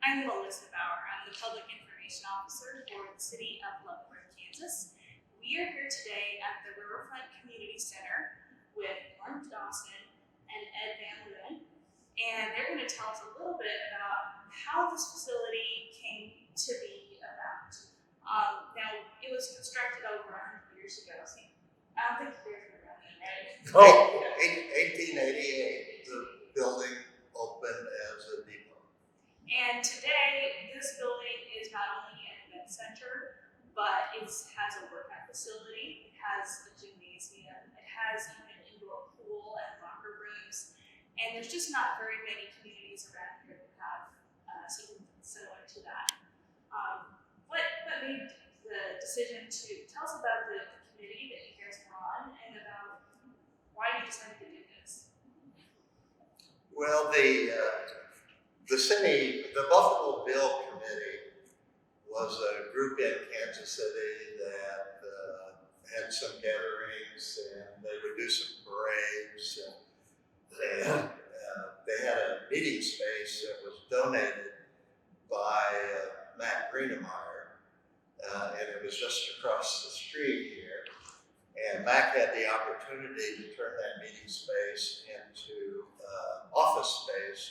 I'm Melissa Bauer. I'm the Public Information Officer for the City of Leeuwen, Kansas. We are here today at the Riverfront Community Center with Dawson and Van Leeuwen, and they're going to tell us a little bit about how this facility came to be about. Now, it was constructed over 100 years ago, so I don't think you guys remember that, right? Oh, 1888, the building opened as a depot. And today, this building is not only an event center, but it has a workout facility, it has a gymnasium, it has even an indoor pool and locker rooms, and there's just not very many communities around here that have something similar to that. What made the decision to tell us about the committee that you guys were on and about why you decided to do this? Well, the city, the Buffalo Bill Committee was a group in Kansas City that had some gatherings, and they would do some parades, and they had a meeting space that was donated by Matt Greenemeyer, and it was just across the street here. And Mac had the opportunity to turn that meeting space into office space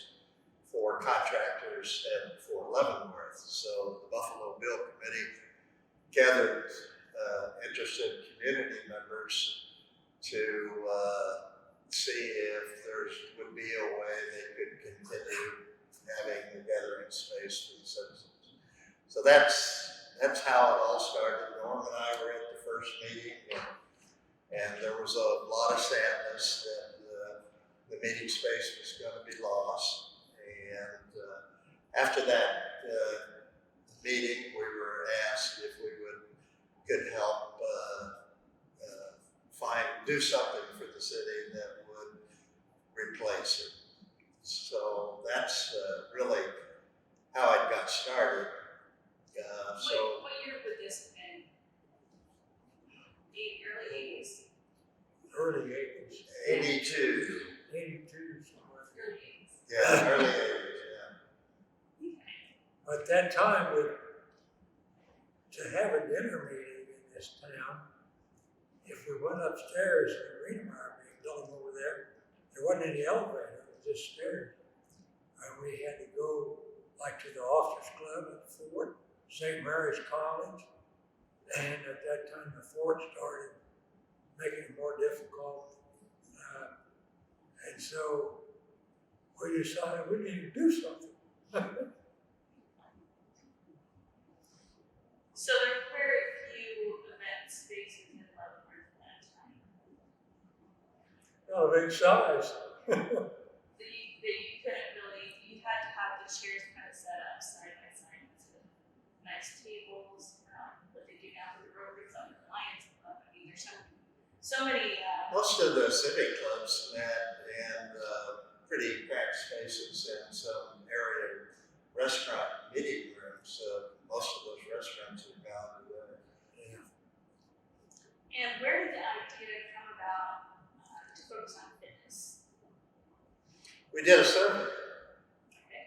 for contractors and for Leavenworth. So the Buffalo Bill Committee gathered interested community members to see if there would be a way they could continue having the gathering space for the citizens. So that's how it all started. Norm and I were at the first meeting, and there was a lot of sadness that the meeting space was going to be lost. And after that meeting, we were asked if we could help do something for the city that would replace it. So that's really how it got started. What year would this have been? Early 80s? Early 80s. 82. 82 somewhere. Early 80s. Yeah, early 80s, yeah. Okay. At that time, to have a dinner meeting in this town, if we went upstairs in the Greenemeyer building over there wasn't any elevator, it was just stairs. And we had to go like to the Officers Club at the Fort, St. Mary's College, and at that time the Fort started making it more difficult. And so we decided we need to do something. So there were very few event spaces in Leavenworth at that time. Not a big size. That you couldn't really, you had to have the chairs kind of set up side by side with nice tables, what they do now for the Rotary Club and the Lions Club. I mean, there's so many. Most of the civic clubs had pretty packed spaces and some area restaurant meeting rooms. Most of those restaurants are gone today. Yeah. And where did the idea come about to focus on fitness? We did a survey. Okay.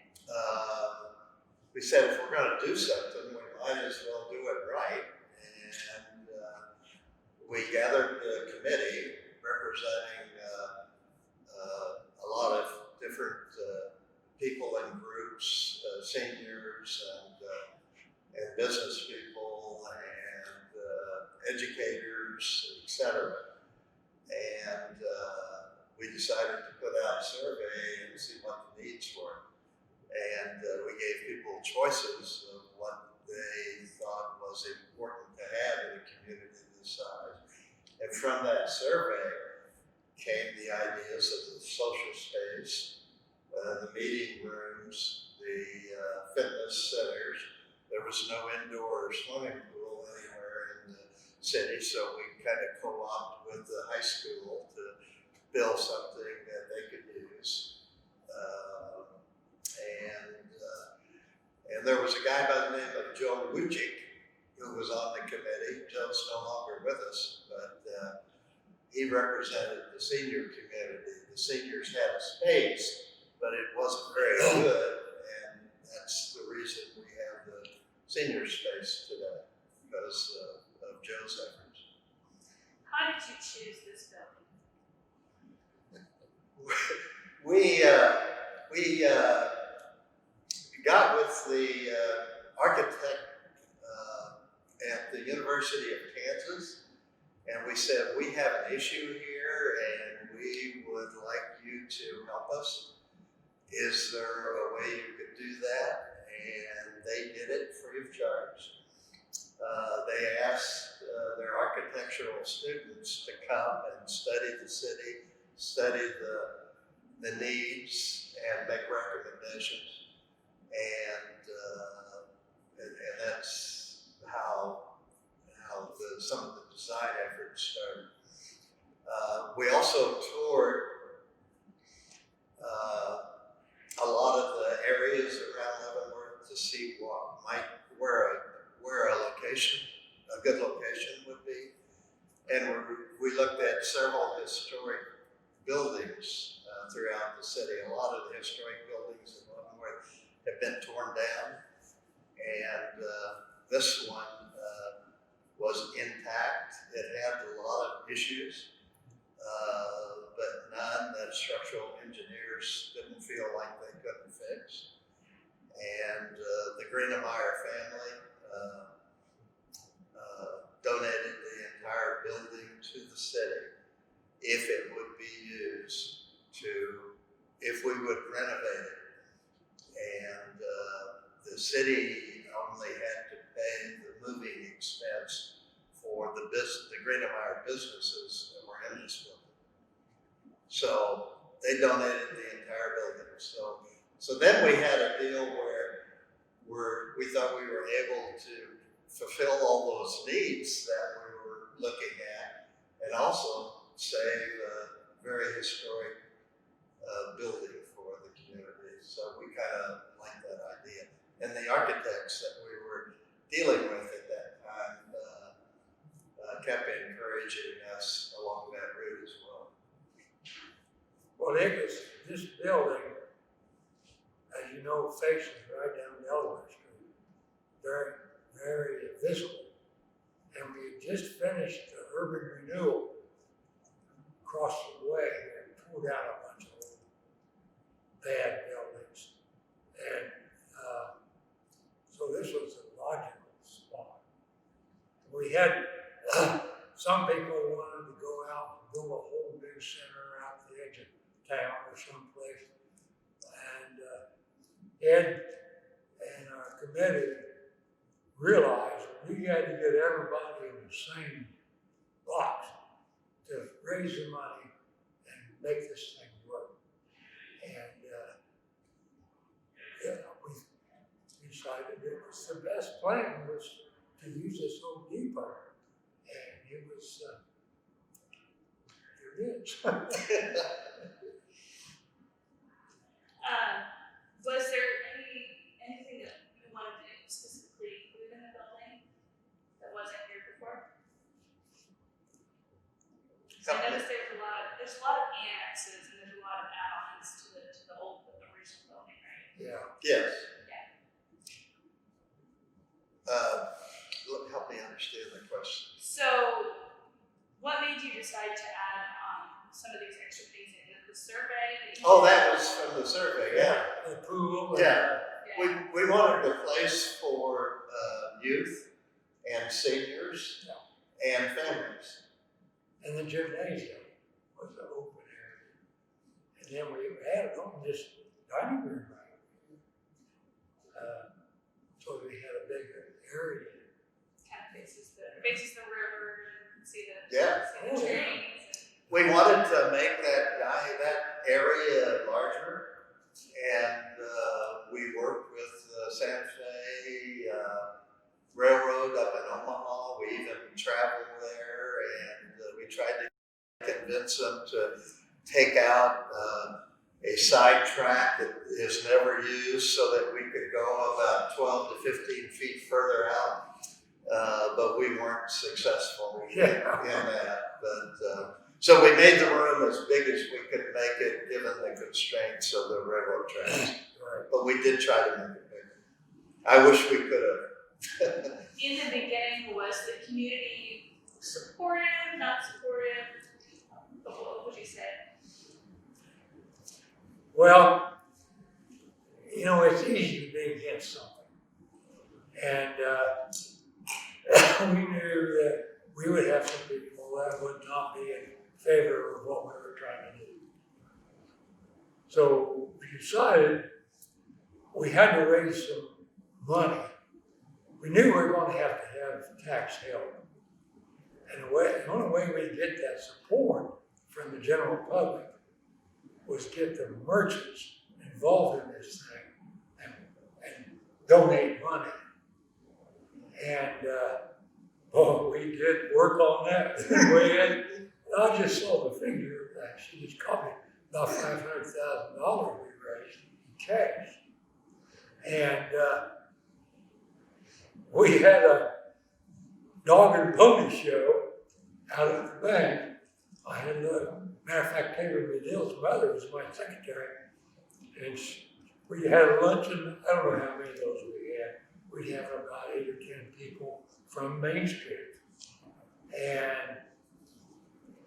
We said if we're going to do something, we might as well do it right. And we gathered a committee representing a lot of different people and groups, seniors and business people and educators, etc. And we decided to put out a survey and see what the needs were. And we gave people choices of what they thought was important to have in a community this size. And from that survey came the ideas of the social space, the meeting rooms, the fitness centers. There was no indoor swimming pool anywhere in the city, so we kind of co-opted with the high school to build something that they could use. And there was a guy by the name of Joe Lucic who was on the committee. Joe's no longer with us, but he represented the senior community. The seniors had a space, but it wasn't very good, and that's the reason we have the senior space today, because of Joe's efforts. How did you choose this building? We got with the architect at the University of Kansas, and we said, we have an issue here and we would like you to help us. Is there a way you could do that? And they did it free of charge. They asked their architectural students to come and study the city, study the needs, and make recommendations. And that's how some of the design efforts started. We also toured a lot of the areas around Leavenworth to see where a good location would be. And we looked at several historic buildings throughout the city. A lot of the historic buildings in Leavenworth have been torn down, and this one was intact. It had a lot of issues, but none that structural engineers didn't feel like they couldn't fix. And the Greenemeyer family donated the entire building to the city if it would be used if we would renovate it. And the city only had to pay the moving expense for the Greenemeyer businesses that were in this building. So they donated the entire building. So then we had a deal where we thought we were able to fulfill all those needs that we were looking at, and also save a very historic building for the community. So we kind of liked that idea. And the architects that we were dealing with at that time kept encouraging us along that route as well. Well, this building, as you know, faces right down Delaware Street, very, very visible. And we just finished the urban renewal across the way and tore down a bunch of old bad buildings. And so this was a logical spot. We had some people wanted to go out and build a whole new center out the edge of town or someplace. And Ed and our committee realized we had to get everybody in the same box to raise the money and make this thing work. And we decided it was the best plan was to use this Home Depot. And it was, here it is. Was there anything that you wanted to specifically include in the building that wasn't here before? So I noticed there's a lot of annexes and there's a lot of add-ons to the original building, right? Yeah. Yes. Yeah. Help me understand the question. So, what made you decide to add some of these extra things in? The survey? Oh, that was from the survey, yeah. The pool. Yeah. We wanted a place for youth and seniors and families. And the gymnasium was an open area. And then we had it on this dining room right so we had a big area. Kind of faces the river and see the Yeah. trains. We wanted to make that area larger, and we worked with Santa Fe Railroad up in Omaha. We even traveled there, and we tried to convince them to take out a side track that is never used so that we could go about 12 to 15 feet further out. But we weren't successful in that. But so we made the room as big as we could make it, given the constraints of the railroad tracks. Right. But we did try to make it bigger. I wish we could have. In the beginning, was the community supportive, not supportive? What would you say? Well, you know, it's easy to be against something. And we knew that we would have some people that would not be in favor of what we were trying to do. So we decided we had to raise some money. We knew we were going to have tax help. And the only way we get that support from the general public was get the merchants involved in this thing and donate money. And we did work on that. I just saw the figure that she just copied, about $500,000 we raised in cash. And we had a dog and pony show out at the bank. I had matter of fact, Taylor Medill's mother was my secretary. And we had a luncheon. I don't know how many of those we had. We have about 8 or 10 people from Main Street. And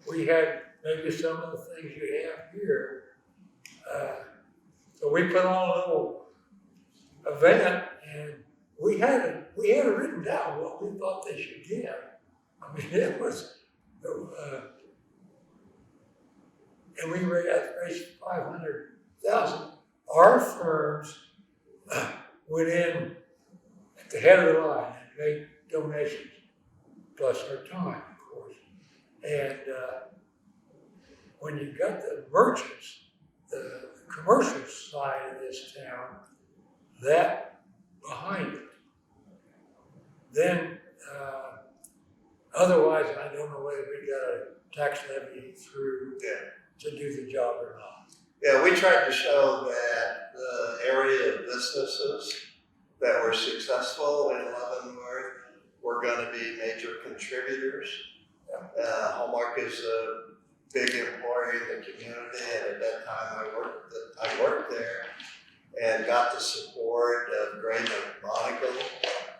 we had maybe some of the things you have here. So we put on a little event, and we had it written down what we thought they should get. I mean, it was, and we raised $500,000. Our firms went in at the head of the line and made donations, plus our time, of course. And when you got the merchants, the commercial side of this town, that behind it, then otherwise I don't know whether we got a tax levy through to do the job or not. Yeah, we tried to show that the area of businesses that were successful in Leavenworth were going to be major contributors. Hallmark is a big employee in the community, and at that time I worked there and got the support of Gray McMonigal,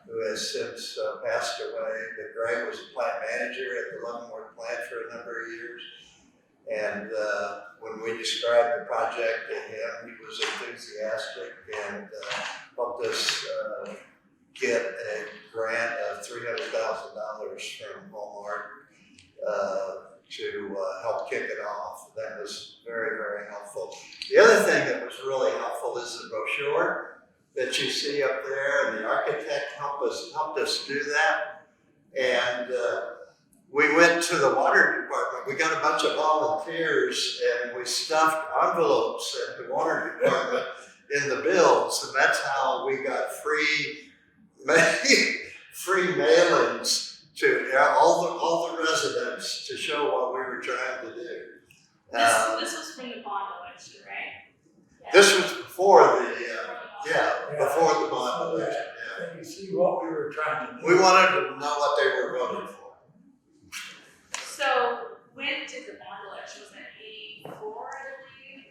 who has since passed away. But Gray was a plant manager at the Leavenworth plant for a number of years. And when we described the project to him, he was enthusiastic and helped us get a grant of $300,000 from Hallmark to help kick it off. That was very, very helpful. The other thing that was really helpful is the brochure that you see up there, and the architect helped us do that. And we went to the water department. We got a bunch of volunteers, and we stuffed envelopes at the water department in the bills, and that's how we got free mailings to all the residents to show what we were trying to do. This was from the bond election, right? Yeah. This was before before the bond election. Yeah. And you see what we were trying to do. We wanted to know what they were voting for. So when did the bond election? Was that 84, I believe?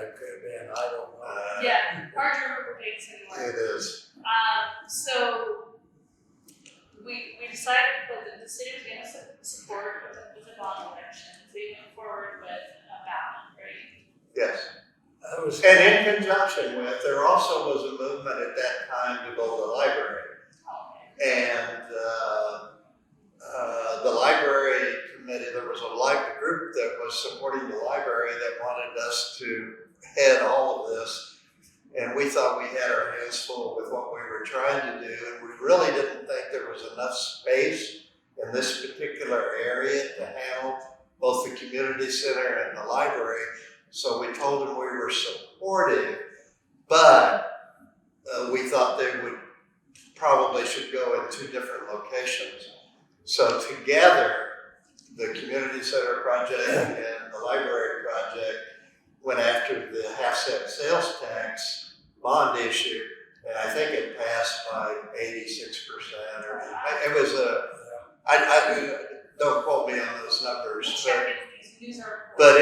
It could have been, I don't know. Yeah, hard to remember dates anymore. It is. So we decided that the city was going to support with a bond election. So we went forward with a ballot, right? Yes. And in conjunction with, there also was a movement at that time to build a library. Okay. And the library committee, there was a group that was supporting the library that wanted us to head all of this. And we thought we had our hands full with what we were trying to do. And we really didn't think there was enough space in this particular area to handle both the community center and the library. So we told them we were supportive, but we thought they probably should go in 2 different locations. So together, the community center project and the library project went after the half-cent sales tax bond issue, and I think it passed by 86%. Or it was I don't quote me on those numbers, but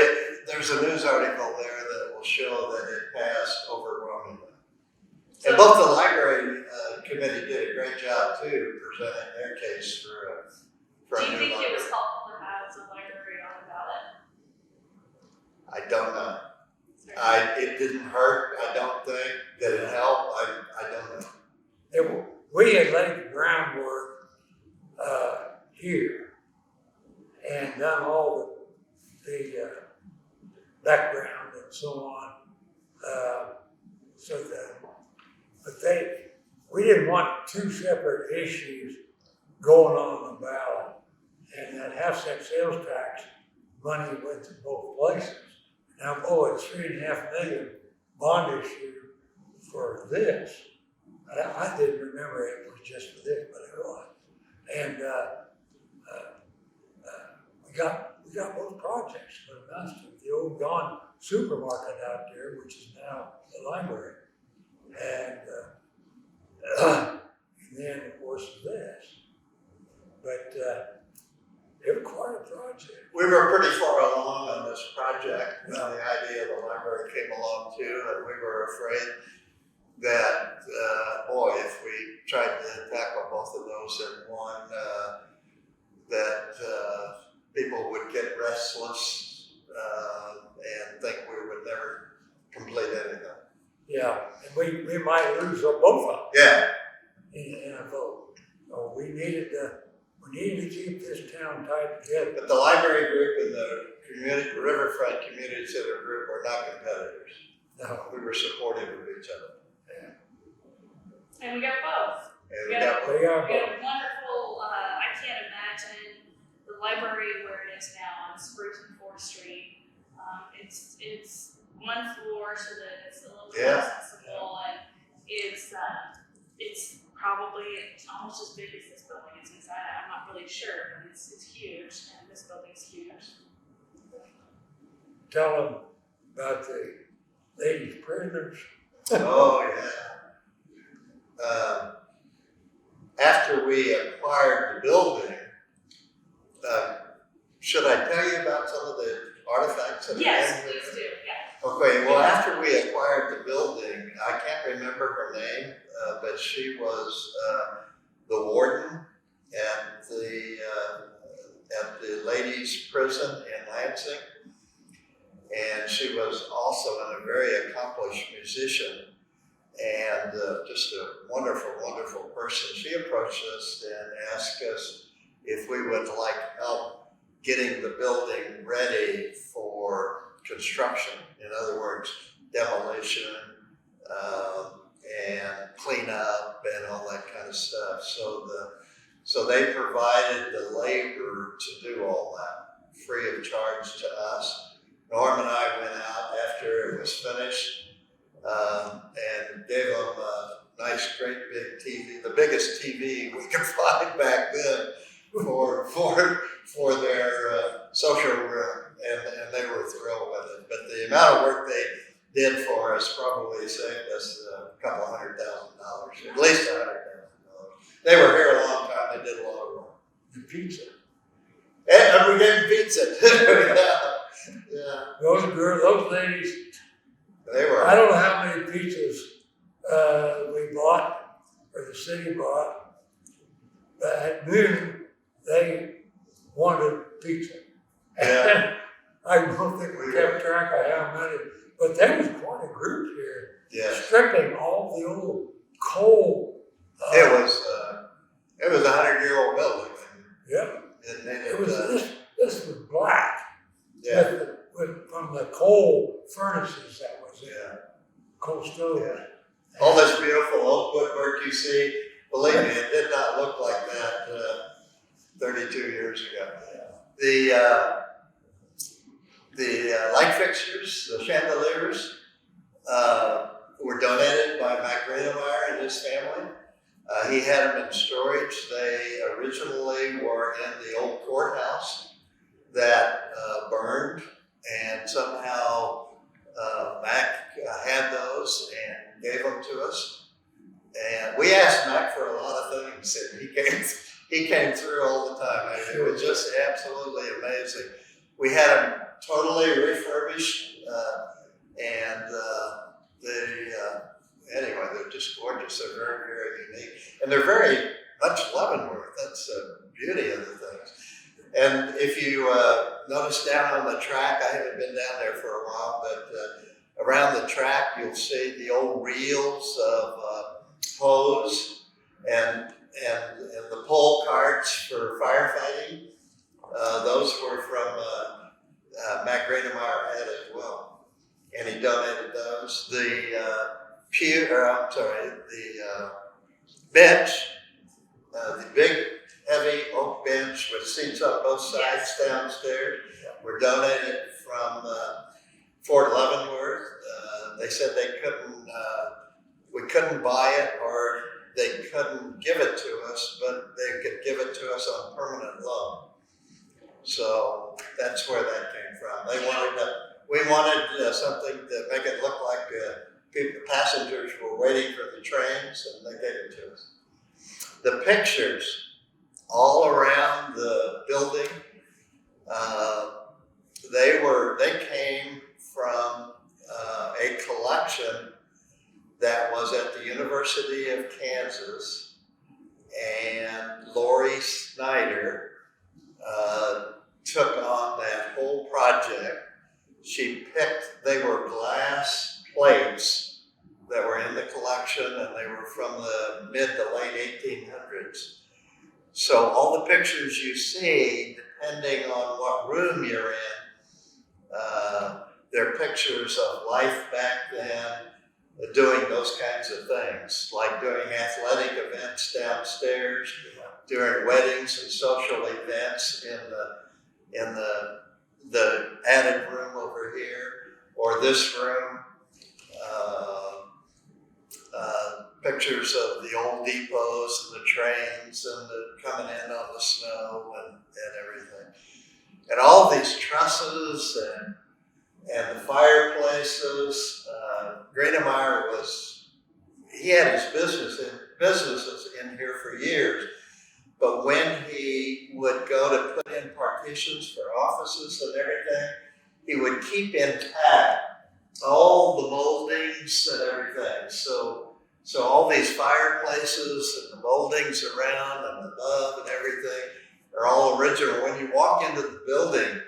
there's a news article there that will show that it passed overwhelmingly. So, And both the library committee did a great job too, presenting their case for do a you new think it was library. helpful to have the library on the ballot? I don't know. Sorry. It didn't hurt. I don't think. Did it help? I don't know. We had laid the groundwork here and done all the background and so on. We didn't want two separate issues going on the ballot. And that half-cent sales tax money went to both places. Now, it's $3.5 million bond issue for this. I didn't remember it was just for this, but it was. And we got both projects for the master. The old gone supermarket out there, which is now the library. And then, of course, this. But it was quite a project. We were pretty far along on this project when the idea of the library came along too, and we were afraid that, if we tried to tackle both of those in one, that people would get restless and think we would never complete anything. Yeah, and we might lose both of them. Yeah. In a vote. So we needed to keep this town tied together. But the library group and the Riverfront Community Center group were not competitors. No. We were supportive of each other. And we got both. And We we got got They are We had both. a wonderful, I can't imagine the library where it is now on Spruce and 4th Street. It's one floor so that it's a little more accessible, and it's probably almost as big as this building is inside. I'm not really sure, but it's huge, and this building's huge. Tell them about the ladies prisoners. Oh, yeah. After we acquired the building, should I tell you about some of the artifacts? That Yes, are in please there? do, yeah. Okay, well, after we acquired the building, I can't remember her name, but she was the warden at the ladies' prison in Lansing. And she was also a very accomplished musician and just a wonderful, wonderful person. She approached us and asked us if we would like help getting the building ready for construction. In other words, demolition and cleanup and all that kind of stuff. So they provided the labor to do all that free of charge to us. Norm and I went out after it was finished and gave them a nice, great big TV, the biggest TV we could find back then for their social room, and they were thrilled with it. But the amount of work they did for us probably saved us a couple $100,000, at least $100,000. They were here a long time. They did a lot of work. The pizza. And we gave them pizza. Yeah. Those ladies, They were. I don't know how many pizzas we bought, or the city bought, but at noon, they wanted pizza. Yeah. I don't think we kept track of how many, but there was quite a group here, Yeah. stripping all the old coal. It was a 100-year-old building. Yeah. And then It was this was black. yeah. From the coal furnaces that was there, Yeah. coal stove. Yeah. All this beautiful old woodwork you see, believe me, it did not look like that 32 years ago. The light fixtures, the chandeliers, were donated by Mac Greenemeyer and his family. He had them in storage. They originally were in the old courthouse that burned, and somehow Mac had those and gave them to us. And we asked Mac for a lot of things, and he came through all the time. I mean, it was just absolutely amazing. We had them totally refurbished, and anyway, they're just gorgeous. They're very, very unique. And they're very much Leavenworth. That's the beauty of the things. And if you notice down on the track, I haven't been down there for a while, but around the track, you'll see the old reels of hose and the pole carts for firefighting. Those were from Matt Greenemeyer had as well, and he donated those. The bench, the big heavy oak bench with seats on both sides downstairs, were donated from Fort Leavenworth. They said we couldn't buy it, or they couldn't give it to us, but they could give it to us on permanent loan. So that's where that came from. We wanted something to make it look like passengers were waiting for the trains, and they gave it to us. The pictures all around the building, they came from a collection that was at the University of Kansas, and Lori Snyder took on that whole project. They were glass plates that were in the collection, and they were from the mid to late 1800s. So all the pictures you see, depending on what room you're in, they're pictures of life back then, doing those kinds of things, like doing athletic events downstairs, during weddings and social events in the added room over here, or this room. Pictures of the old depots and the trains and the coming in on the snow and everything. And all these trusses and the fireplaces. Greenemeyer he had his businesses in here for years, but when he would go to put in partitions for offices and everything, he would keep intact all the moldings and everything. So all these fireplaces and the moldings around and above and everything are all original. When you walk into the building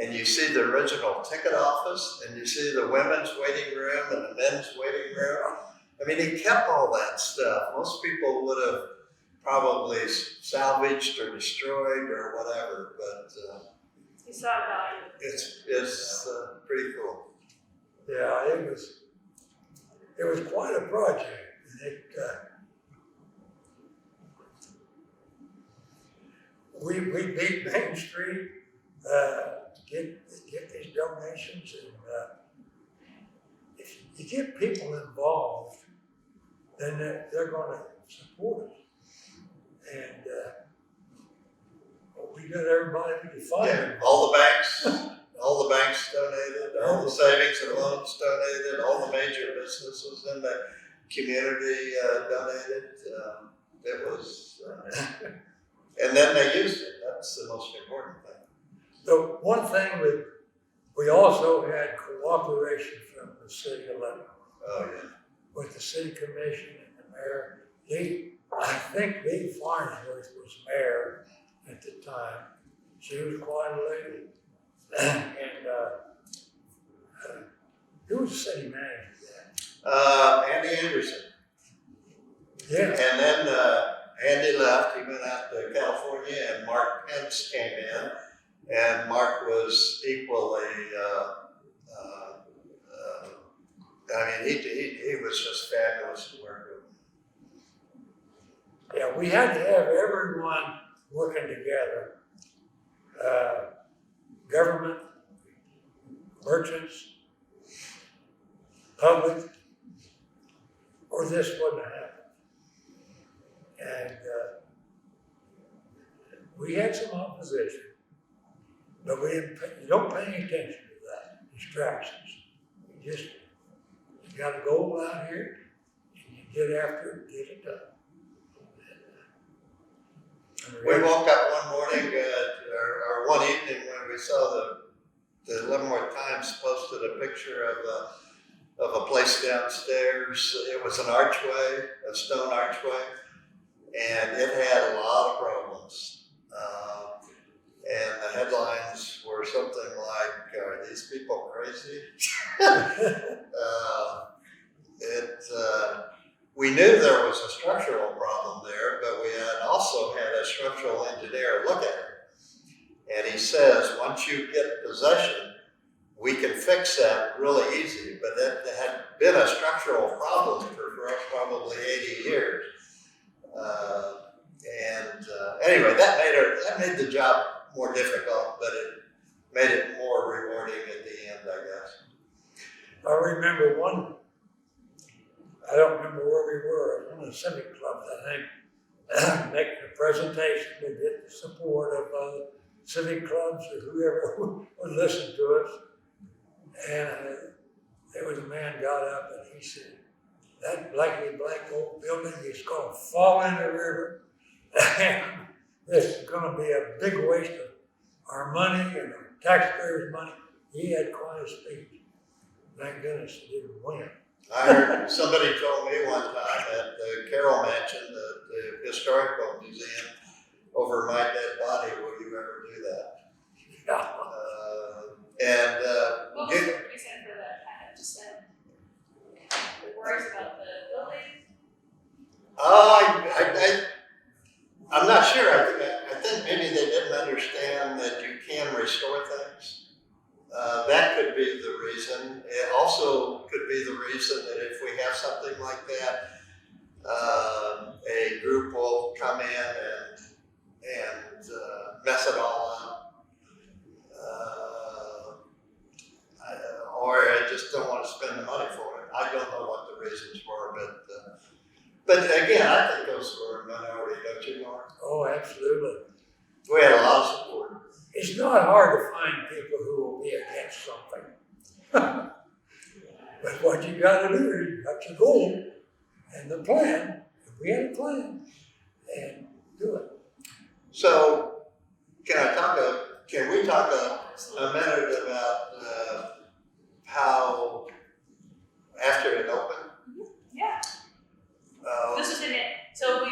and you see the original ticket office, and you see the women's waiting room and the men's waiting room, I mean, he kept all that stuff. Most people would have probably salvaged or destroyed or whatever, but You saw value. it's pretty cool. Yeah, it was quite a project. We beat Main Street to get these donations, and if you get people involved, then they're going to support us. And we got everybody we could find. Yeah, all the banks donated, all the savings and loans donated, all the major businesses in the community donated. It was, and then they used it. That's the most important thing. The one thing we also had cooperation from the city of Leeuwen. Oh yeah. With the city commission and the mayor. I think Lee Farnsworth was mayor at the time. She was quite a lady. And who was the city manager then? Andy Anderson. Yeah. And then Andy left. He went out to California, and Mark Pence came in. And Mark was equally, he was just fabulous to work with. Yeah, we had to have everyone working together. Government, merchants, public, or this wouldn't have happened. And we had some opposition, but you don't pay any attention to that, distractions. You gotta go out here and you get after it and get it done. We woke up one morning, or one evening, when we saw the Leavenworth Times posted a picture of of a place downstairs. It was an archway, a stone archway, and it had a lot of problems. And the headlines were something like, "Are these people crazy?" We knew there was a structural problem there, but we had also had a structural engineer look at it. And he says, once you get possession, we can fix that really easy. But that had been a structural problem for probably 80 years. Anyway, that made the job more difficult, but it made it more rewarding at the end, I guess. I remember one, I don't remember where we were, one of the civic clubs, I think, making a presentation to get the support of civic clubs or whoever would listen to us. And there was a man got up and he said, "That blackly black old building is going to fall in the river. And this is going to be a big waste of our money and our taxpayers' money." He had quite a speech. Thank goodness he didn't win. I heard somebody told me one time at the Carroll Mansion, the historical museum, over my dead body, will you ever do that? Yeah. What was the reason for that kind of just the worries about the building? I'm not sure. I think maybe they didn't understand that you can restore things. That could be the reason. It also could be the reason that if we have something like that, a group will come in and mess it all up. Or I just don't want to spend the money for it. I don't know what the reasons were, but again, I think those were a minority, don't you, Mark? Oh, absolutely. We had a lot of support. It's not hard to find people who will be against something. But what you got to do is you got your goal and the plan. We had a plan and do it. So, can we talk a minute about how after it opened? Yeah. This was in it. So we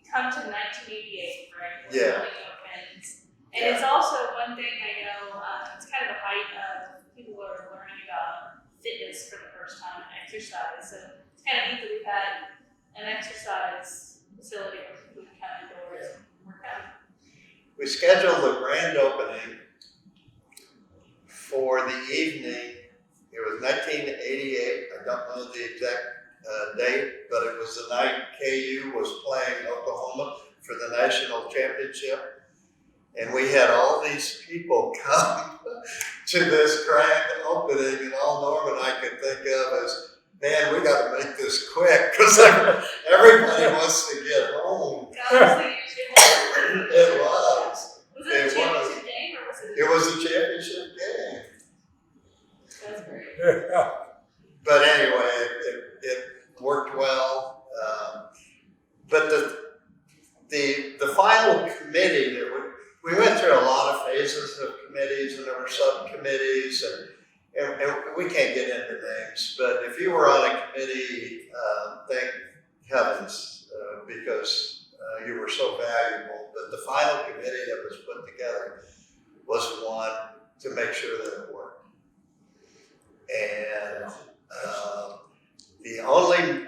come to 1988, right? When Yeah. the building opens. And it's also one thing I know, it's kind of the height of people who are learning about fitness for the first time and exercise. So it's kind of neat that we've had an exercise facility where people can come indoors and work out. We scheduled the grand opening for the evening. It was 1988. I don't know the exact date, but it was the night KU was playing Oklahoma for the national championship. And we had all these people come to this grand opening, and all Norm and I could think of is, man, we got to make this quick because everybody wants to get home. It was. Was it a championship game or was it? It was a championship game. That's great. But anyway, it worked well. But the final committee that we went through a lot of phases of committees, and there were subcommittees, and we can't get into names. But if you were on a committee, thank heavens, because you were so valuable. But the final committee that was put together was one to make sure that it worked. And the only,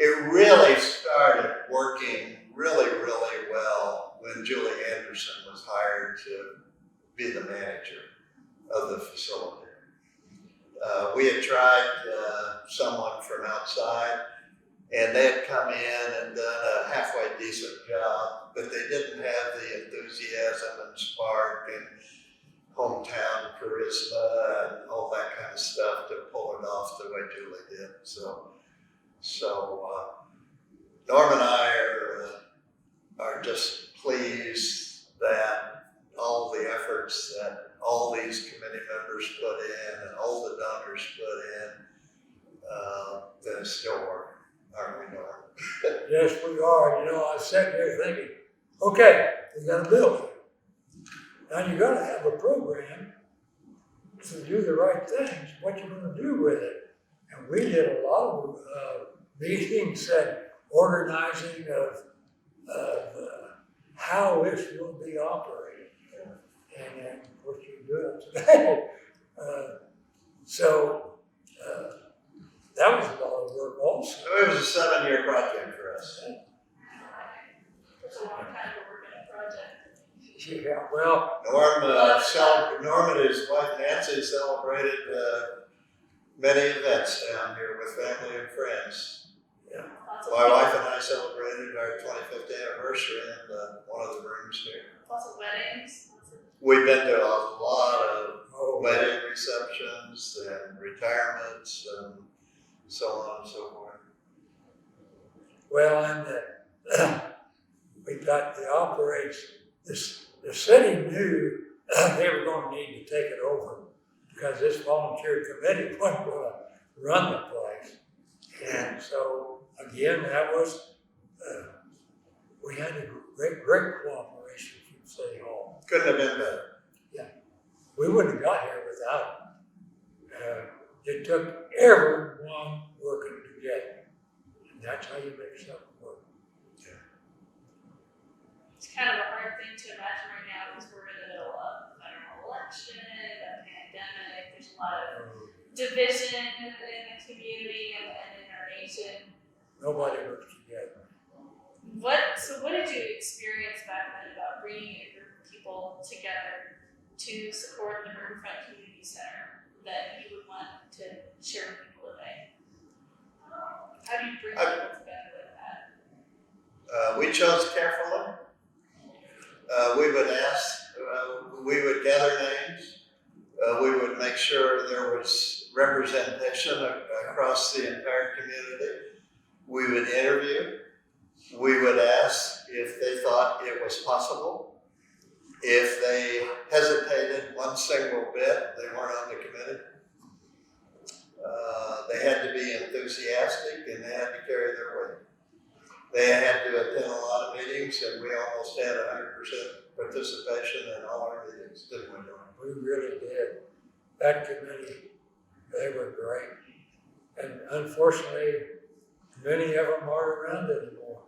it really started working really, really well when Julie Anderson was hired to be the manager of the facility. We had tried someone from outside, and they had come in and done a halfway decent job, but they didn't have the enthusiasm and spark and hometown charisma and all that kind of stuff to pull it off the way Julie did. So Norm and I are just pleased that all the efforts that all these committee members put in and all the donors put in, that it's still working, aren't we, Norm? Yes, we are. You know, I was sitting there thinking, okay, we got a building. Now you gotta have a program to do the right things, what you're gonna do with it. And we did a lot of meetings and organizing of how this will be operated. And of course you do it today. That was a lot of work also. It was a 7-year project for us. It's a long time to work on a project. Yeah, well, Norm and his wife Nancy celebrated many events down here with family and friends. yeah. My wife and I celebrated our 25th anniversary in one of the rooms here. Lots of weddings. We've been to a lot of wedding receptions and retirements and so on and so forth. Well, and we got the the city knew they were going to need to take it over because this volunteer committee wasn't going to run the place. And so, again, that was, we had a great cooperation from City Hall. Couldn't have been better. We wouldn't have got here without it. It took everyone working together. And that's how you make something work. It's kind of a hard thing to imagine right now because we're in the middle of a federal election, a pandemic. There's a lot of division in the community and in our nation. Nobody works together. So what did you experience back then about bringing a group of people together to support the Riverfront Community Center that you would want to share with people today? How do you bring people together like that? We chose carefully. We would gather names. We would make sure there was representation across the entire community. We would interview. We would ask if they thought it was possible. If they hesitated one single bit, they weren't on the committee. They had to be enthusiastic and they had to carry their weight. They had to attend a lot of meetings, and we almost had 100% participation in all our meetings, didn't we, Norm? We really did. That committee, they were great. And unfortunately, many of them aren't around anymore.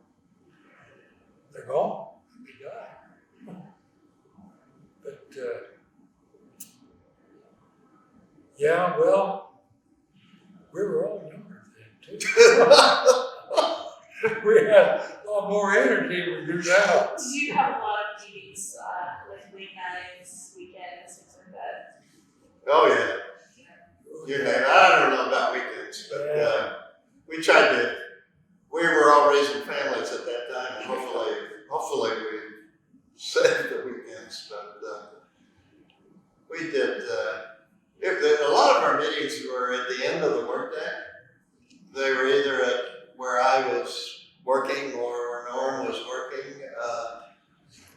They're gone. They died. But, yeah, well, we were all younger then, too. We had a lot more energy than we do now. Do you have a lot of meetings, like late nights, weekends, things like that? Oh, yeah. You name it. I don't know about weekends, but we tried to. We were all raising families at that time, and hopefully we saved the weekends. But we did. A lot of our meetings were at the end of the workday. They were either at where I was working or Norm was working,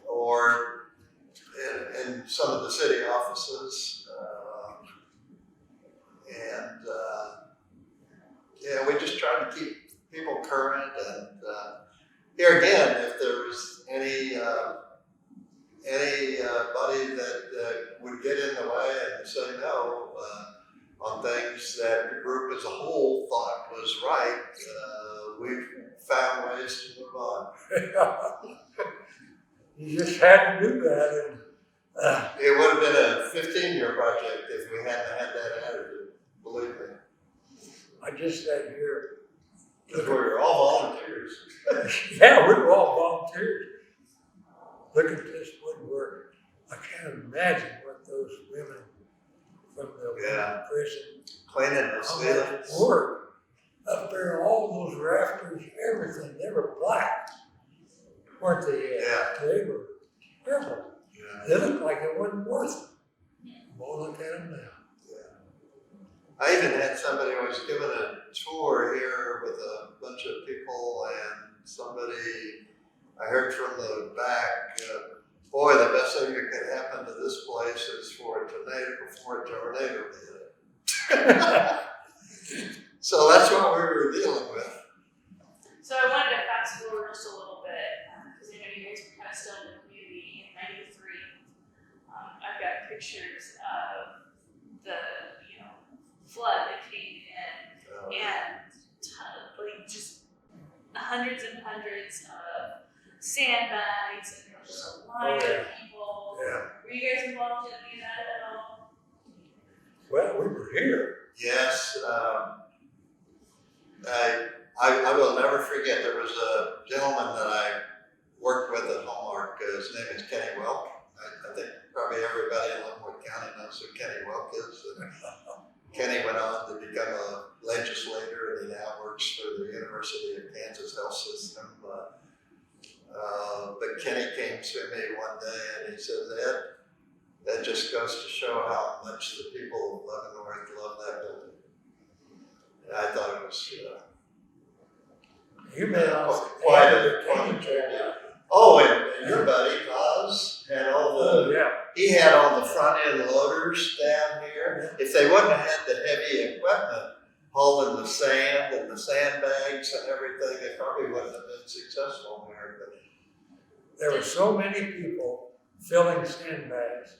or in some of the city offices. We just tried to keep people current. And here again, if there was anybody that would get in the way and say no on things that the group as a whole thought was right, we found ways to move on. You just had to do that. And, it would have been a 15-year project if we hadn't had that attitude, believe me. I just sat here. Because we were all volunteers. Yeah, we were all volunteers. Look at this woodwork. I can't imagine what those women from the prison Cleaning the ceilings. work up there, all those rafters, everything. They were black, weren't they? Yeah. They were terrible. Yeah. They looked like it wasn't worth it. Well, look at them now. I even had somebody who was giving a tour here with a bunch of people, and somebody, I heard from the back, boy, the best thing that could happen to this place is for a tornado to hit it. So that's what we were dealing with. So I wanted to fast forward just a little bit, because I know you guys were kind of still in the community in '93. hundreds and hundreds of sandbags, and there was just a line Oh, yeah. of people. Yeah. Were you guys involved in any of that at all? Well, we were here. Yes, I will never forget, there was a gentleman that I worked with at Hallmark, his name is Kenny Welk. I think probably everybody in Leeuwen County knows who Kenny Welk is. Kenny went on to become a legislator, and he now works for the University of Kansas Health System. But Kenny came to me one day and he says, Ed, that just goes to show how much the people of Leavenworth love that building. And I thought it was You made us quite a tribute. Oh, and your buddy Oz had all Oh, the, yeah. he had all the front end loaders down here. If they wouldn't have had the heavy equipment hauling the sand and the sandbags and everything, they probably wouldn't have been successful there. But There were so many people filling sandbags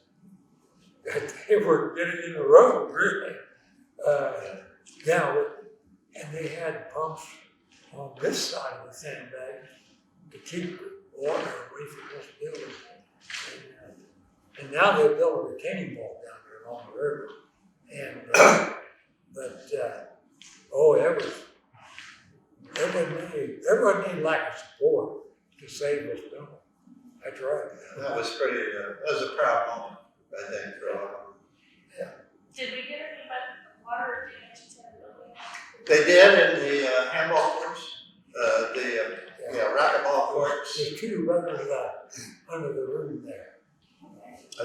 that they were getting in the road, really. And they had pumps on this side of the sandbag to keep water away from this building. And now they built a retaining wall down there along the river. And, there wasn't any lack of support to save this building. That's right. that was pretty, that was a proud moment, I think, for all of them. Did we get any water damage to the building? They did in the handball courts, the racquetball courts. There's two runners under the room there.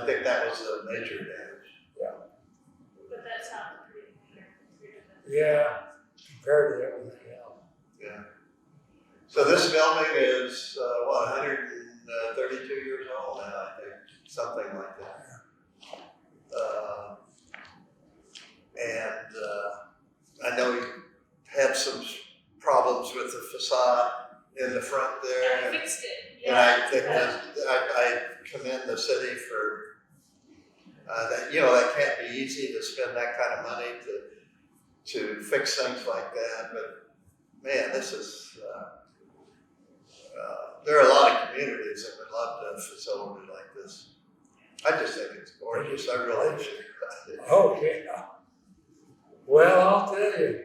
I think that was a major damage. But that sounds pretty minor. Yeah, compared to everything else. Yeah. So this building is, 132 years old now, I think, something like that. I know you had some problems with the facade in the front there. And we fixed it. And I think I commend the city for that. You know, that can't be easy to spend that kind of money to fix things like that. But man, this is there are a lot of communities that would love to have a facility like this. I just think it's gorgeous. I really do. Oh, yeah. Well, I'll tell you,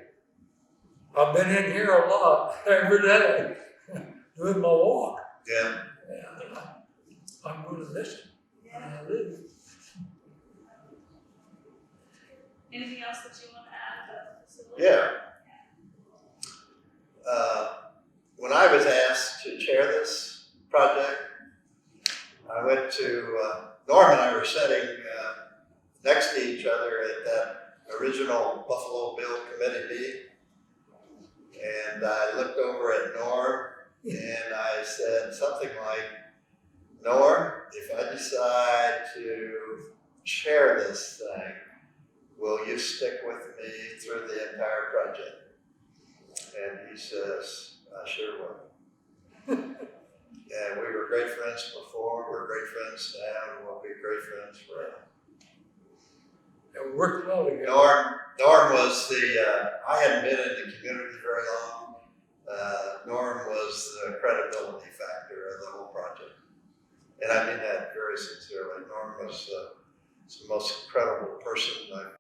I've been in here a lot every day doing my walk. Yeah. And I'm going to miss it when I leave. Anything else that you want to add about the facility? Yeah. When I was asked to chair this project, I went to Norm and I were sitting next to each other at that original Buffalo Bill Committee meeting. And I looked over at Norm and I said something like, Norm, if I decide to chair this thing, will you stick with me through the entire project? And he says, I sure will. And we were great friends before, we're great friends now, and we'll be great friends forever. And we worked well together. Norm was I hadn't been in the community very long. Norm was the credibility factor of the whole project. And I mean that very sincerely. Norm was the most credible person I've